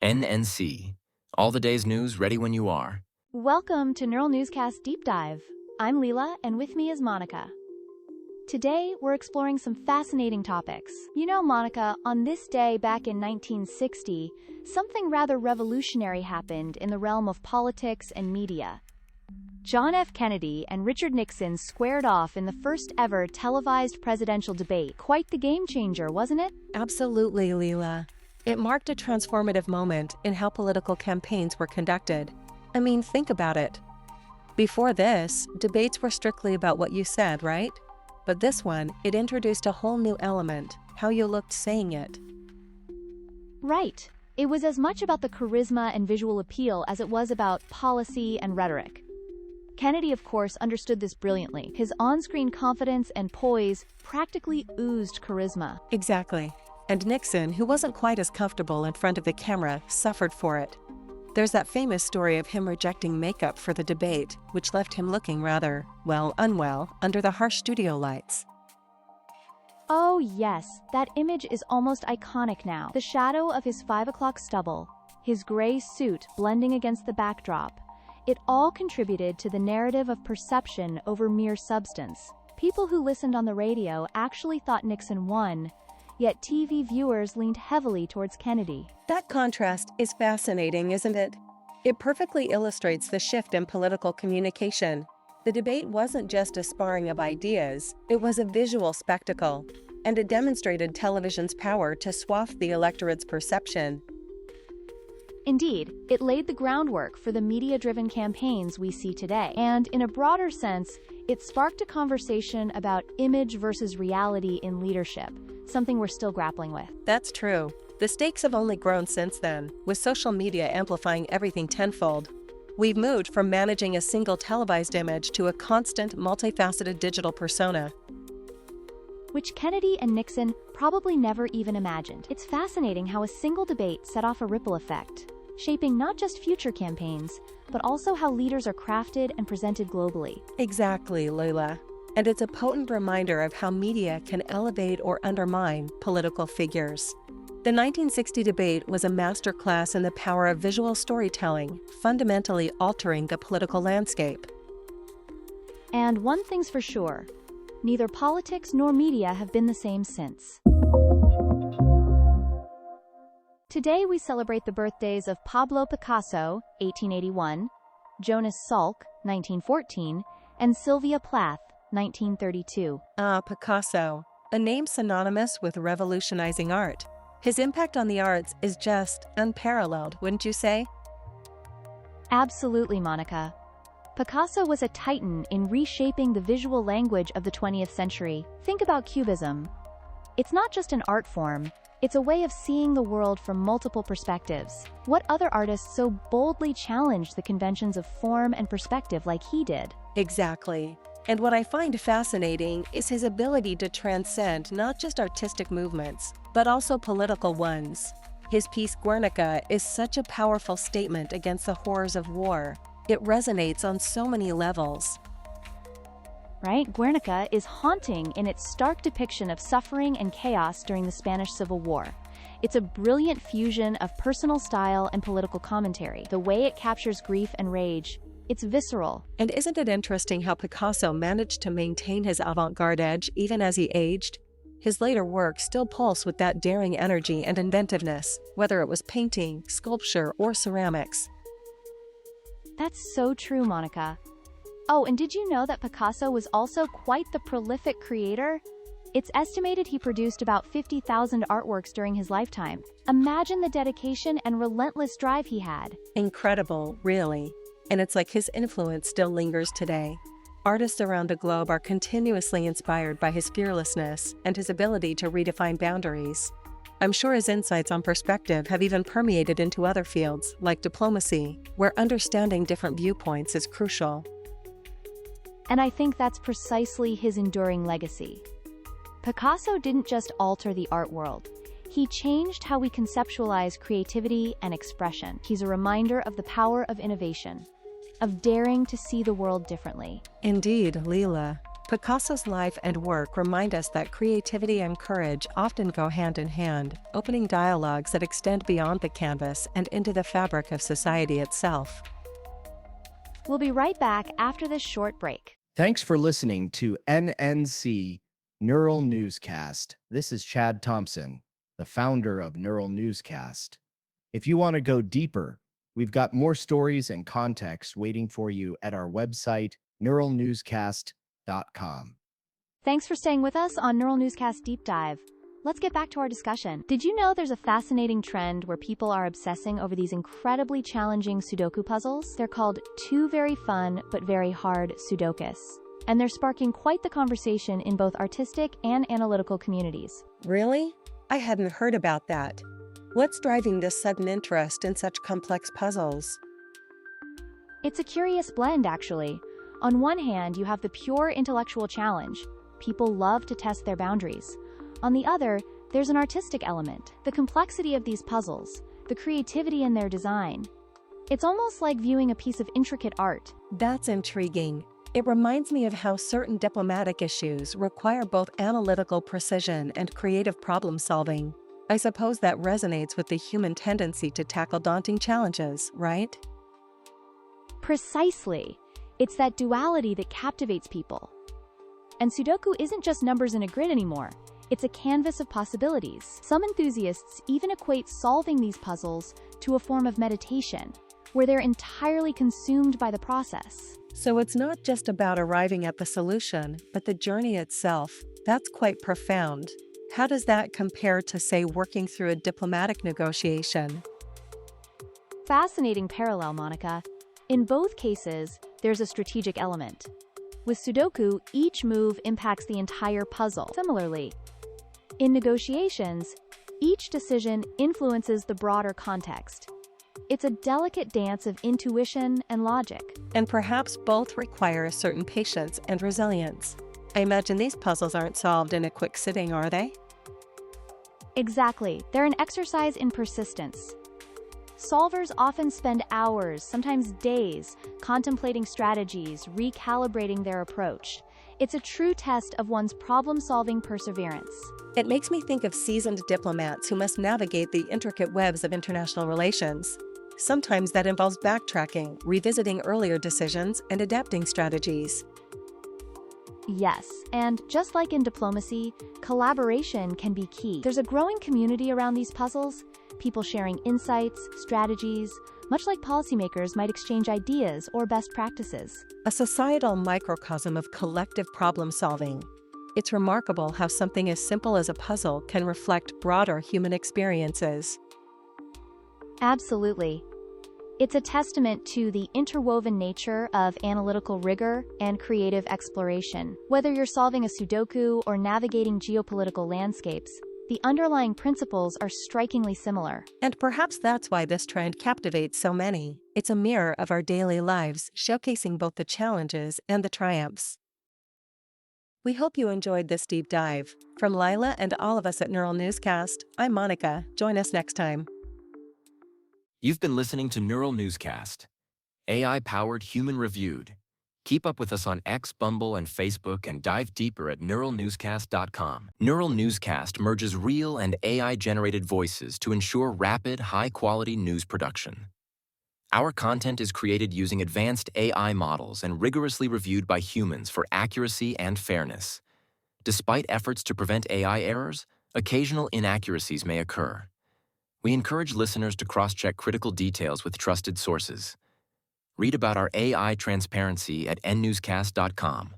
NNC. All the day's news ready when you are. Welcome to Neural Newscast Deep Dive. I'm Lila, and with me is Monica. Today, we're exploring some fascinating topics. You know, Monica, on this day back in 1960, something rather revolutionary happened in the realm of politics and media. John F. Kennedy and Richard Nixon squared off in the first ever televised presidential debate. Quite the game changer, wasn't it? Absolutely, Lila. It marked a transformative moment in how political campaigns were conducted. I mean, think about it. Before this, debates were strictly about what you said, right? But this one, it introduced a whole new element, how you looked saying it. Right. It was as much about the charisma and visual appeal as it was about policy and rhetoric. Kennedy, of course, understood this brilliantly. His on-screen confidence and poise practically oozed charisma. Exactly. And Nixon, who wasn't quite as comfortable in front of the camera, suffered for it. There's that famous story of him rejecting makeup for the debate, which left him looking rather, well, unwell, under the harsh studio lights. Oh yes, that image is almost iconic now. The shadow of his 5 o'clock stubble, his gray suit blending against the backdrop, it all contributed to the narrative of perception over mere substance. People who listened on the radio actually thought Nixon won, yet TV viewers leaned heavily towards Kennedy. That contrast is fascinating, isn't it? It perfectly illustrates the shift in political communication. The debate wasn't just a sparring of ideas, it was a visual spectacle, and it demonstrated television's power to swath the electorate's perception. Indeed, it laid the groundwork for the media-driven campaigns we see today. And in a broader sense, it sparked a conversation about image versus reality in leadership, something we're still grappling with. That's true. The stakes have only grown since then, with social media amplifying everything tenfold. We've moved from managing a single televised image to a constant, multifaceted digital persona, which Kennedy and Nixon probably never even imagined. It's fascinating how a single debate set off a ripple effect, shaping not just future campaigns, but also how leaders are crafted and presented globally. Exactly, Lila. And it's a potent reminder of how media can elevate or undermine political figures. The 1960 debate was a masterclass in the power of visual storytelling, fundamentally altering the political landscape. And one thing's for sure, neither politics nor media have been the same since. Today we celebrate the birthdays of Pablo Picasso, 1881, Jonas Salk, 1914, and Sylvia Plath, 1932. Picasso, a name synonymous with revolutionizing art. His impact on the arts is just unparalleled, wouldn't you say? Absolutely, Monica. Picasso was a titan in reshaping the visual language of the 20th century. Think about Cubism. It's not just an art form, it's a way of seeing the world from multiple perspectives. What other artists so boldly challenged the conventions of form and perspective like he did? Exactly. And what I find fascinating is his ability to transcend not just artistic movements, but also political ones. His piece Guernica is such a powerful statement against the horrors of war. It resonates on so many levels. Right? Guernica is haunting in its stark depiction of suffering and chaos during the Spanish Civil War. It's a brilliant fusion of personal style and political commentary. The way it captures grief and rage, it's visceral. And isn't it interesting how Picasso managed to maintain his avant-garde edge even as he aged? His later work still pulse with that daring energy and inventiveness, whether it was painting, sculpture, or ceramics. That's so true, Monica. Oh, and did you know that Picasso was also quite the prolific creator? It's estimated he produced about 50,000 artworks during his lifetime. Imagine the dedication and relentless drive he had. Incredible, really. And it's like his influence still lingers today. Artists around the globe are continuously inspired by his fearlessness and his ability to redefine boundaries. I'm sure his insights on perspective have even permeated into other fields, like diplomacy, where understanding different viewpoints is crucial. And I think that's precisely his enduring legacy. Picasso didn't just alter the art world. He changed how we conceptualize creativity and expression. He's a reminder of the power of innovation, of daring to see the world differently. Indeed, Lila. Picasso's life and work remind us that creativity and courage often go hand in hand, opening dialogues that extend beyond the canvas and into the fabric of society itself. We'll be right back after this short break. Thanks for listening to NNC Neural Newscast. This is Chad Thompson, the founder of Neural Newscast. If you want to go deeper, we've got more stories and context waiting for you at our website, neuralnewscast.com. Thanks for staying with us on Neural Newscast Deep Dive. Let's get back to our discussion. Did you know there's a fascinating trend where people are obsessing over these incredibly challenging Sudoku puzzles? They're called two very fun but very hard Sudokus, and they're sparking quite the conversation in both artistic and analytical communities. Really? I hadn't heard about that. What's driving this sudden interest in such complex puzzles? It's a curious blend, actually. On one hand, you have the pure intellectual challenge. People love to test their boundaries. On the other, there's an artistic element, the complexity of these puzzles, the creativity in their design. It's almost like viewing a piece of intricate art. That's intriguing. It reminds me of how certain diplomatic issues require both analytical precision and creative problem solving. I suppose that resonates with the human tendency to tackle daunting challenges, right? Precisely. It's that duality that captivates people. And Sudoku isn't just numbers in a grid anymore. It's a canvas of possibilities. Some enthusiasts even equate solving these puzzles to a form of meditation, where they're entirely consumed by the process. So it's not just about arriving at the solution, but the journey itself. That's quite profound. How does that compare to, say, working through a diplomatic negotiation? Fascinating parallel, Monica. In both cases, there's a strategic element. With Sudoku, each move impacts the entire puzzle. Similarly, in negotiations, each decision influences the broader context. It's a delicate dance of intuition and logic. And perhaps both require a certain patience and resilience. I imagine these puzzles aren't solved in a quick sitting, are they? Exactly. They're an exercise in persistence. Solvers often spend hours, sometimes days, contemplating strategies, recalibrating their approach. It's a true test of one's problem-solving perseverance. It makes me think of seasoned diplomats who must navigate the intricate webs of international relations. Sometimes that involves backtracking, revisiting earlier decisions, and adapting strategies. Yes, and just like in diplomacy, collaboration can be key. There's a growing community around these puzzles, people sharing insights, strategies, much like policymakers might exchange ideas or best practices. A societal microcosm of collective problem solving. It's remarkable how something as simple as a puzzle can reflect broader human experiences. Absolutely. It's a testament to the interwoven nature of analytical rigor and creative exploration. Whether you're solving a Sudoku or navigating geopolitical landscapes, the underlying principles are strikingly similar. And perhaps that's why this trend captivates so many. It's a mirror of our daily lives, showcasing both the challenges and the triumphs. We hope you enjoyed this deep dive. From Lila and all of us at Neural Newscast, I'm Monica. Join us next time. You've been listening to Neural Newscast, AI-powered, human-reviewed. Keep up with us on X, Bumble, and Facebook, and dive deeper at neuralnewscast.com. Neural Newscast merges real and AI-generated voices to ensure rapid, high-quality news production. Our content is created using advanced AI models and rigorously reviewed by humans for accuracy and fairness. Despite efforts to prevent AI errors, occasional inaccuracies may occur. We encourage listeners to cross-check critical details with trusted sources. Read about our AI transparency at nnewscast.com.